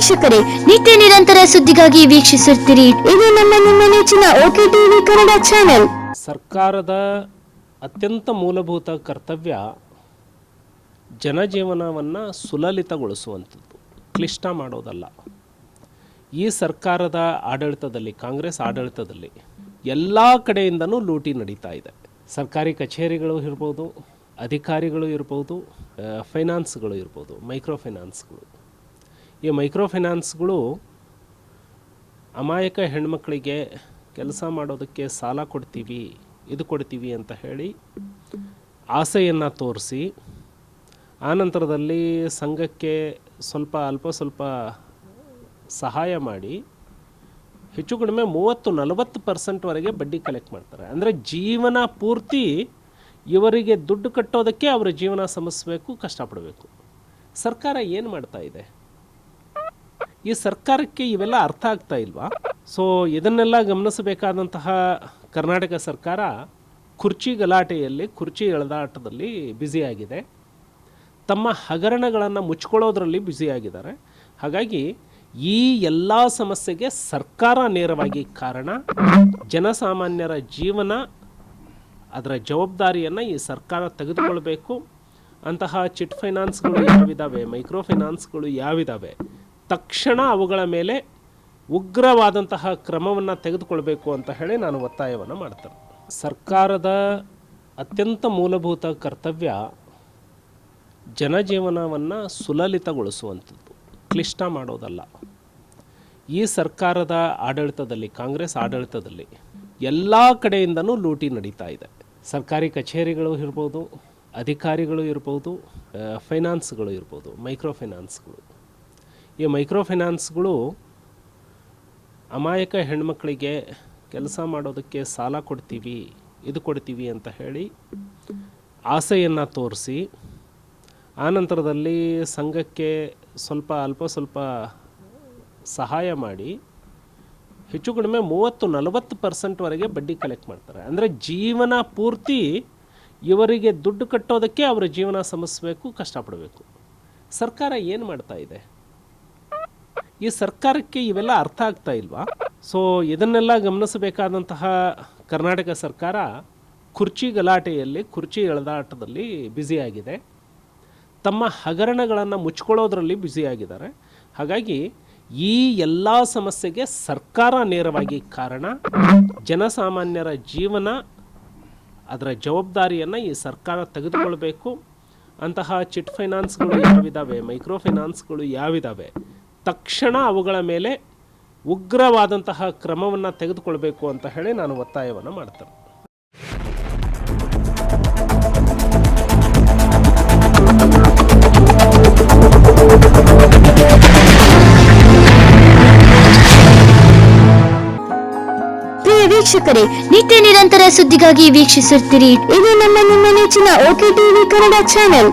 ವೀಕ್ಷಕರೇ, ನಿತ್ಯ ನಿರಂತರ ಸುದ್ದಿಗಾಗಿ ವೀಕ್ಷಿಸುತ್ತೀರಿ. ಇದು ನಿಮ್ಮ ನೆಚ್ಚಿನ ಓಕೆ ಟಿವಿ ಕನ್ನಡ ಚಾನೆಲ್. ಸರ್ಕಾರದ ಅತ್ಯಂತ ಮೂಲಭೂತ ಕರ್ತವ್ಯ ಜನಜೀವನವನ್ನು ಸುಲಲಿತಗೊಳಿಸುವಂಥದ್ದು, ಕ್ಲಿಷ್ಟ ಮಾಡೋದಲ್ಲ. ಈ ಸರ್ಕಾರದ ಆಡಳಿತದಲ್ಲಿ, ಕಾಂಗ್ರೆಸ್ ಆಡಳಿತದಲ್ಲಿ ಎಲ್ಲ ಕಡೆಯಿಂದನೂ ಲೂಟಿ ನಡೀತಾ ಇದೆ. ಸರ್ಕಾರಿ ಕಚೇರಿಗಳು ಇರ್ಬೋದು, ಅಧಿಕಾರಿಗಳು ಇರ್ಬೋದು, ಫೈನಾನ್ಸ್ಗಳು ಇರ್ಬೋದು, ಮೈಕ್ರೋ ಫೈನಾನ್ಸ್ಗಳು. ಈ ಮೈಕ್ರೋ ಫೈನಾನ್ಸ್ಗಳು ಅಮಾಯಕ ಹೆಣ್ಮಕ್ಳಿಗೆ ಕೆಲಸ ಮಾಡೋದಕ್ಕೆ ಸಾಲ ಕೊಡ್ತೀವಿ, ಇದು ಕೊಡ್ತೀವಿ ಅಂತ ಹೇಳಿ ಆಸೆಯನ್ನು ತೋರಿಸಿ, ಆನಂತರದಲ್ಲಿ ಸಂಘಕ್ಕೆ ಅಲ್ಪ ಸ್ವಲ್ಪ ಸಹಾಯ ಮಾಡಿ ಹೆಚ್ಚು ಕಡಿಮೆ 30-40% ಬಡ್ಡಿ ಕಲೆಕ್ಟ್ ಮಾಡ್ತಾರೆ. ಅಂದರೆ ಜೀವನ ಪೂರ್ತಿ ಇವರಿಗೆ ದುಡ್ಡು ಕಟ್ಟೋದಕ್ಕೆ ಅವರ ಜೀವನ ಸಮಸ್ಬೇಕು, ಕಷ್ಟಪಡಬೇಕು. ಸರ್ಕಾರ ಏನು ಮಾಡ್ತಾ ಇದೆ? ಈ ಸರ್ಕಾರಕ್ಕೆ ಇವೆಲ್ಲ ಅರ್ಥ ಆಗ್ತಾ ಇಲ್ವಾ? ಸೊ ಇದನ್ನೆಲ್ಲ ಗಮನಿಸಬೇಕಾದಂತಹ ಕರ್ನಾಟಕ ಸರ್ಕಾರ ಕುರ್ಚಿ ಗಲಾಟೆಯಲ್ಲಿ, ಕುರ್ಚಿ ಎಳೆದಾಟದಲ್ಲಿ ಬ್ಯುಸಿಯಾಗಿದೆ. ತಮ್ಮ ಹಗರಣಗಳನ್ನು ಮುಚ್ಕೊಳ್ಳೋದ್ರಲ್ಲಿ ಬ್ಯುಸಿಯಾಗಿದ್ದಾರೆ. ಹಾಗಾಗಿ ಈ ಎಲ್ಲ ಸಮಸ್ಯೆಗೆ ಸರ್ಕಾರ ನೇರವಾಗಿ ಕಾರಣ. ಜನಸಾಮಾನ್ಯರ ಜೀವನ, ಅದರ ಜವಾಬ್ದಾರಿಯನ್ನು ಈ ಸರ್ಕಾರ ತೆಗೆದುಕೊಳ್ಬೇಕು. ಅಂತಹ ಚಿಟ್ ಫೈನಾನ್ಸ್ಗಳು ಯಾವಿದ್ದಾವೆ, ಮೈಕ್ರೋ ಫೈನಾನ್ಸ್ಗಳು ಯಾವಿದ್ದಾವೆ, ತಕ್ಷಣ ಅವುಗಳ ಮೇಲೆ ಉಗ್ರವಾದಂತಹ ಕ್ರಮವನ್ನು ತೆಗೆದುಕೊಳ್ಬೇಕು ಅಂತ ಹೇಳಿ ನಾನು ಒತ್ತಾಯವನ್ನು ಮಾಡ್ತೇನೆ. ಸರ್ಕಾರದ ಅತ್ಯಂತ ಮೂಲಭೂತ ಕರ್ತವ್ಯ ಜನಜೀವನವನ್ನು ಸುಲಲಿತಗೊಳಿಸುವಂಥದ್ದು, ಕ್ಲಿಷ್ಟ ಮಾಡೋದಲ್ಲ. ಈ ಸರ್ಕಾರದ ಆಡಳಿತದಲ್ಲಿ, ಕಾಂಗ್ರೆಸ್ ಆಡಳಿತದಲ್ಲಿ ಎಲ್ಲ ಕಡೆಯಿಂದನೂ ಲೂಟಿ ನಡೀತಾ ಇದೆ. ಸರ್ಕಾರಿ ಕಚೇರಿಗಳು ಇರ್ಬೋದು, ಅಧಿಕಾರಿಗಳು ಇರ್ಬೋದು, ಫೈನಾನ್ಸ್ಗಳು ಇರ್ಬೋದು, ಮೈಕ್ರೋ ಫೈನಾನ್ಸ್ಗಳು. ಈ ಮೈಕ್ರೋ ಫೈನಾನ್ಸ್ಗಳು ಅಮಾಯಕ ಹೆಣ್ಮಕ್ಳಿಗೆ ಕೆಲಸ ಮಾಡೋದಕ್ಕೆ ಸಾಲ ಕೊಡ್ತೀವಿ, ಇದು ಕೊಡ್ತೀವಿ ಅಂತ ಹೇಳಿ ಆಸೆಯನ್ನು ತೋರಿಸಿ, ಆನಂತರದಲ್ಲಿ ಸಂಘಕ್ಕೆ ಅಲ್ಪ ಸ್ವಲ್ಪ ಸಹಾಯ ಮಾಡಿ ಹೆಚ್ಚು ಕಡಿಮೆ 30-40% ಬಡ್ಡಿ ಕಲೆಕ್ಟ್ ಮಾಡ್ತಾರೆ. ಅಂದರೆ ಜೀವನ ಪೂರ್ತಿ ಇವರಿಗೆ ದುಡ್ಡು ಕಟ್ಟೋದಕ್ಕೆ ಅವರ ಜೀವನ ಸಮಸ್ಬೇಕು, ಕಷ್ಟಪಡಬೇಕು. ಸರ್ಕಾರ ಏನು ಮಾಡ್ತಾ ಇದೆ? ಈ ಸರ್ಕಾರಕ್ಕೆ ಇವೆಲ್ಲ ಅರ್ಥ ಆಗ್ತಾ ಇಲ್ವಾ? ಸೊ ಇದನ್ನೆಲ್ಲ ಗಮನಿಸಬೇಕಾದಂತಹ ಕರ್ನಾಟಕ ಸರ್ಕಾರ ಕುರ್ಚಿ ಗಲಾಟೆಯಲ್ಲಿ, ಕುರ್ಚಿ ಎಳೆದಾಟದಲ್ಲಿ ಬ್ಯುಸಿಯಾಗಿದೆ. ತಮ್ಮ ಹಗರಣಗಳನ್ನು ಮುಚ್ಕೊಳ್ಳೋದ್ರಲ್ಲಿ ಬ್ಯುಸಿಯಾಗಿದ್ದಾರೆ. ಹಾಗಾಗಿ ಈ ಎಲ್ಲ ಸಮಸ್ಯೆಗೆ ಸರ್ಕಾರ ನೇರವಾಗಿ ಕಾರಣ. ಜನಸಾಮಾನ್ಯರ ಜೀವನ, ಅದರ ಜವಾಬ್ದಾರಿಯನ್ನು ಈ ಸರ್ಕಾರ ತೆಗೆದುಕೊಳ್ಬೇಕು. ಅಂತಹ ಚಿಟ್ ಫೈನಾನ್ಸ್ಗಳು ಯಾವಿದ್ದಾವೆ, ಮೈಕ್ರೋ ಫೈನಾನ್ಸ್ಗಳು ಯಾವಿದ್ದಾವೆ, ತಕ್ಷಣ ಅವುಗಳ ಮೇಲೆ ಉಗ್ರವಾದಂತಹ ಕ್ರಮವನ್ನು ತೆಗೆದುಕೊಳ್ಬೇಕು ಅಂತ ಹೇಳಿ ನಾನು ಒತ್ತಾಯವನ್ನು ಮಾಡ್ತೇನೆ. ಪ್ರಿಯ ವೀಕ್ಷಕರೇ, ನಿತ್ಯ ನಿರಂತರ ಸುದ್ದಿಗಾಗಿ ವೀಕ್ಷಿಸುತ್ತೀರಿ. ಇದು ನಿಮ್ಮ ನೆಚ್ಚಿನ ಓಕೆ ಟಿವಿ ಕನ್ನಡ ಚಾನೆಲ್.